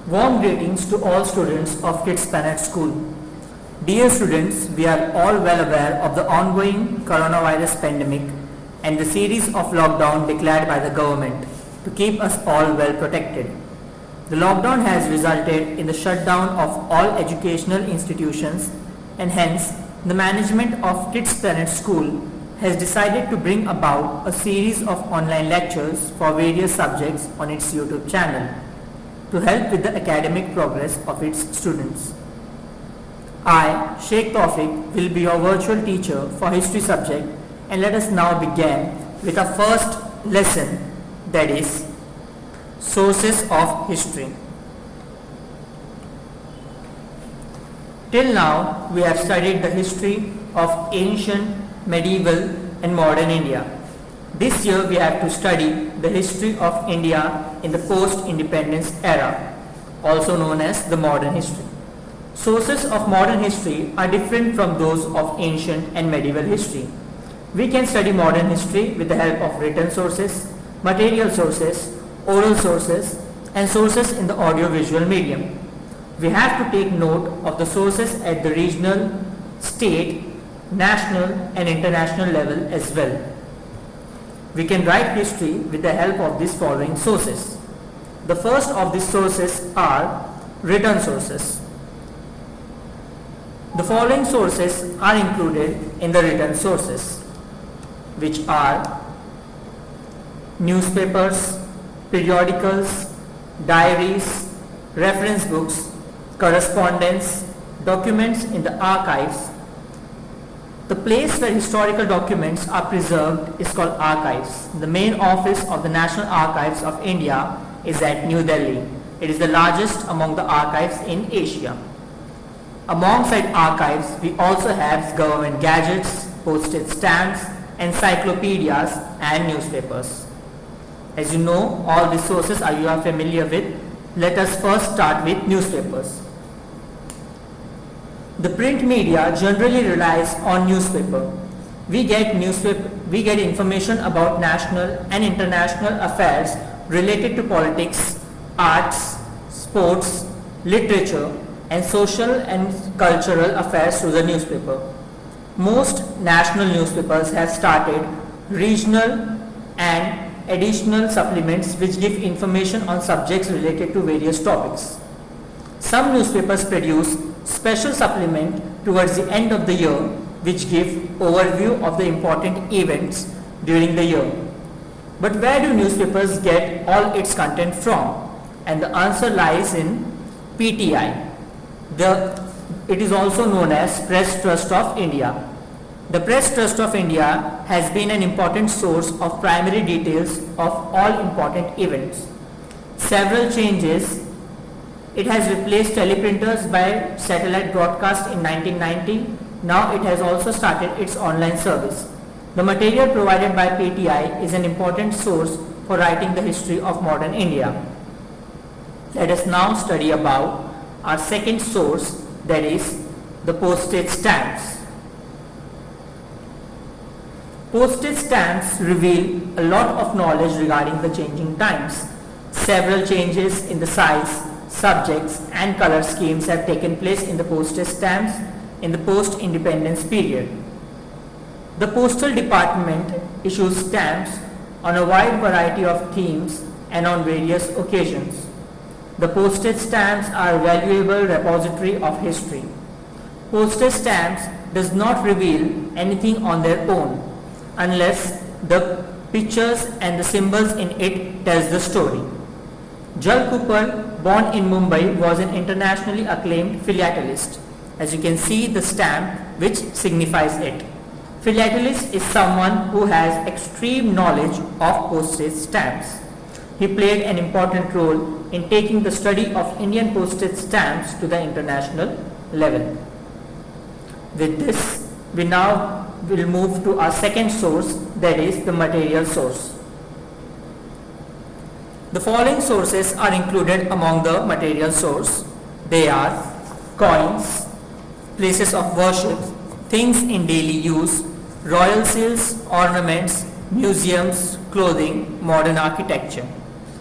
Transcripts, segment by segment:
Warm greetings to all students of Kids Planet School. Dear students, we are all well aware of the ongoing coronavirus pandemic and the series of lockdown declared by the government to keep us all well protected. The lockdown has resulted in the shutdown of all educational institutions, and hence the management of Kids Planet School has decided to bring about a series of online lectures for various subjects on its YouTube channel to help with the academic progress of its students. I, Sheikh Tawfiq, will be your virtual teacher for history subject, and let us now begin with our first lesson, that is sources of history. Till now we have studied the history of ancient, medieval and modern India. This year we have to study the history of India in the post-independence era, also known as the modern history. Sources of modern history are different from those of ancient and medieval history. We can study modern history with the help of written sources, material sources, oral sources, and sources in the audio-visual medium. We have to take note of the sources at the regional, state, national and international level as well. We can write history with the help of these following sources. The first of these sources are written sources. The following sources are included in the written sources, which are newspapers, periodicals, diaries, reference books, correspondence, documents in the archives. The place where historical documents are preserved is called archives. The main office of the National Archives of India is at New Delhi. It is the largest among the archives in Asia. Alongside archives, we also have government gadgets, postage stamps, encyclopedias and newspapers. As you know, all these sources you are familiar with. Let us first start with newspapers. The print media generally relies on newspaper. We get information about national and international affairs related to politics, arts, sports, literature, and social and cultural affairs through the newspaper. Most national newspapers have started regional and additional supplements which give information on subjects related to various topics. Some newspapers produce special supplement towards the end of the year which give overview of the important events during the year. But where do newspapers get all its content from? And the answer lies in PTI. It is also known as Press Trust of India. The Press Trust of India has been an important source of primary details of all important events. Several changes. It has replaced teleprinters by satellite broadcast in 1990. Now it has also started its online service. The material provided by PTI is an important source for writing the history of modern India. Let us now study about our second source, that is the postage stamps. Postage stamps reveal a lot of knowledge regarding the changing times. Several changes in the size, subjects and color schemes have taken place in the postage stamps in the post-independence period. The Postal Department issues stamps on a wide variety of themes and on various occasions. The postage stamps are a valuable repository of history. Postage stamps does not reveal anything on their own unless the pictures and the symbols in it tells the story. Jal Cooper, born in Mumbai, was an internationally acclaimed philatelist. As you can see the stamp which signifies it. Philatelist is someone who has extreme knowledge of postage stamps. He played an important role in taking the study of Indian postage stamps to the international level. With this, we now will move to our second source, that is the material source. The following sources are included among the material source. They are coins, places of worship, things in daily use, royal seals, ornaments, museums, clothing, modern architecture,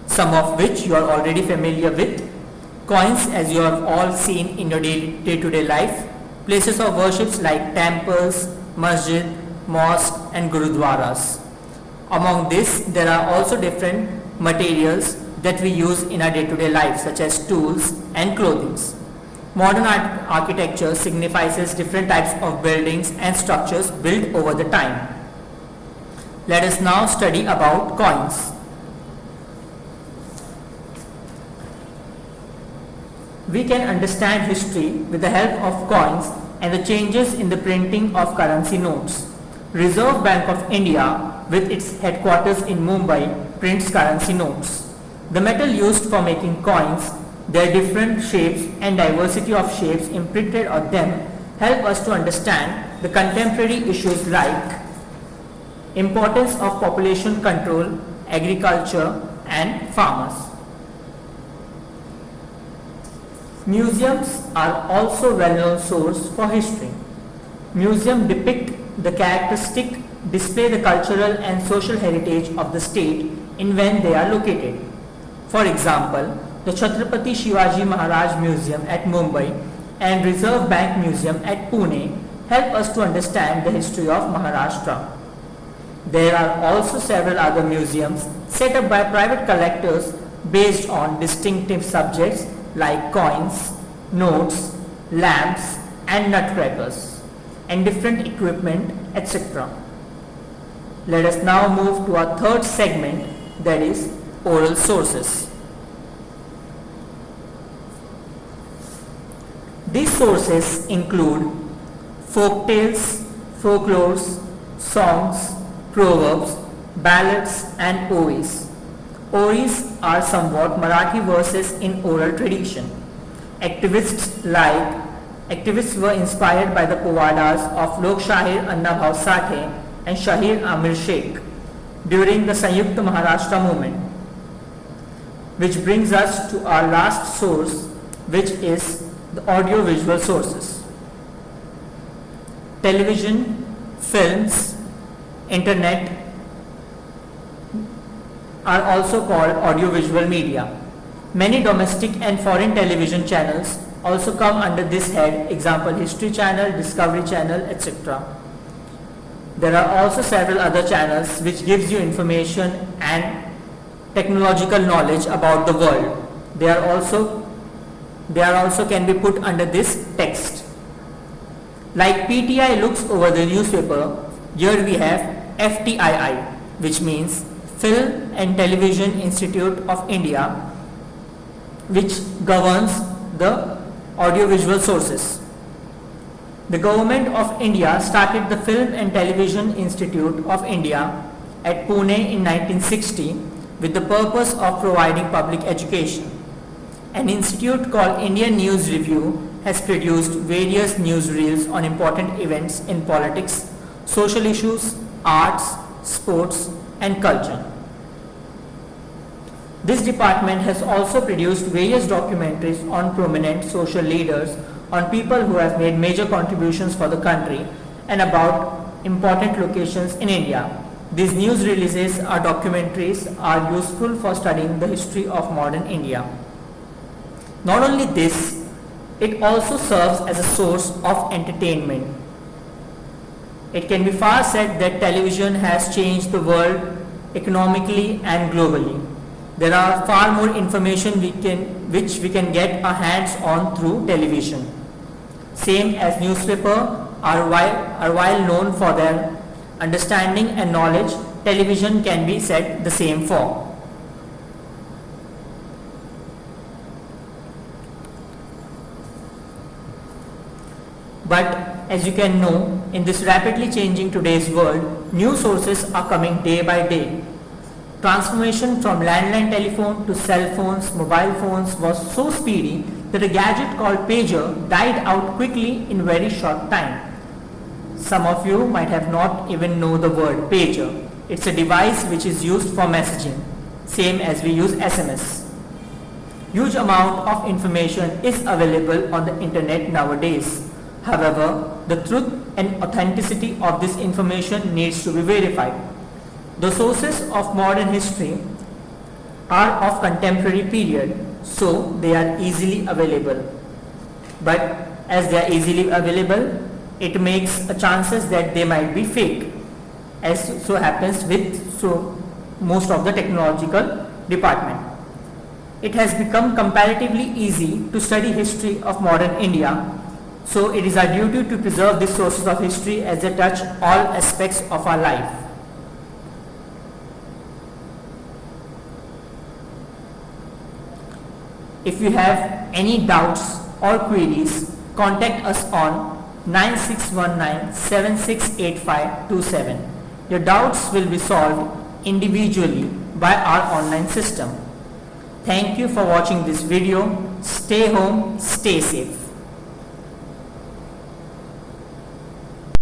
some of which you are already familiar with. Coins, as you have all seen in your day-to-day life, places of worships like temples, masjid, mosque and gurudwaras. Among this, there are also different materials that we use in our day-to-day life, such as tools and clothing. Modern architecture signifies different types of buildings and structures built over the time. Let us now study about coins. We can understand history with the help of coins and the changes in the printing of currency notes. Reserve Bank of India, with its headquarters in Mumbai, prints currency notes. The metal used for making coins, their different shapes and diversity of shapes imprinted on them help us to understand the contemporary issues like importance of population control, agriculture and farmers. Museums are also well-known source for history. Museums depict the characteristic, display the cultural and social heritage of the state in when they are located. For example, the Chhatrapati Shivaji Maharaj Museum at Mumbai and Reserve Bank Museum at Pune help us to understand the history of Maharashtra. There are also several other museums set up by private collectors based on distinctive subjects like coins, notes, lamps and nutcrackers and different equipment, etc. Let us now move to our third segment, that is oral sources. These sources include folk tales, folklores, songs, proverbs, ballads and oris. Oris are somewhat Marathi verses in oral tradition. Activists were inspired by the povadas of Lok Shahir Annabhav Sathe and Shahir Amir Sheikh during the Sanyukta Maharashtra movement. Which brings us to our last source, which is the audio-visual sources. Television, films, internet are also called audiovisual media. Many domestic and foreign television channels also come under this head, example History Channel, Discovery Channel, etc. There are also several other channels which gives you information and technological knowledge about the world. They are also can be put under this text. Like PTI looks over the newspaper, here we have FTII, which means Film and Television Institute of India, which governs the audiovisual sources. The Government of India started the Film and Television Institute of India at Pune in 1960 with the purpose of providing public education. An institute called Indian News Review has produced various newsreels on important events in politics, social issues, arts, sports and culture. This department has also produced various documentaries on prominent social leaders, on people who have made major contributions for the country and about important locations in India. These news releases or documentaries are useful for studying the history of modern India. Not only this, it also serves as a source of entertainment. It can be far said that television has changed the world economically and globally. There are far more information which we can get our hands on through television. Same as newspaper are while known for their understanding and knowledge, television can be said the same for. But as you can know, in this rapidly changing today's world, new sources are coming day by day. Transformation from landline telephone to cell phones, mobile phones was so speedy that a gadget called pager died out quickly in very short time. Some of you might have not even know the word pager. It's a device which is used for messaging, same as we use SMS. Huge amount of information is available on the internet nowadays. However, the truth and authenticity of this information needs to be verified. The sources of modern history are of contemporary period so they are easily available. But as they are easily available, it makes a chances that they might be fake, as so happens with most of the technological department. It has become comparatively easy to study history of modern India, so it is our duty to preserve these sources of history as they touch all aspects of our life. If you have any doubts or queries, contact us on 9619768527. Your doubts will be solved individually by our online system. Thank you for watching this video. Stay home, stay safe.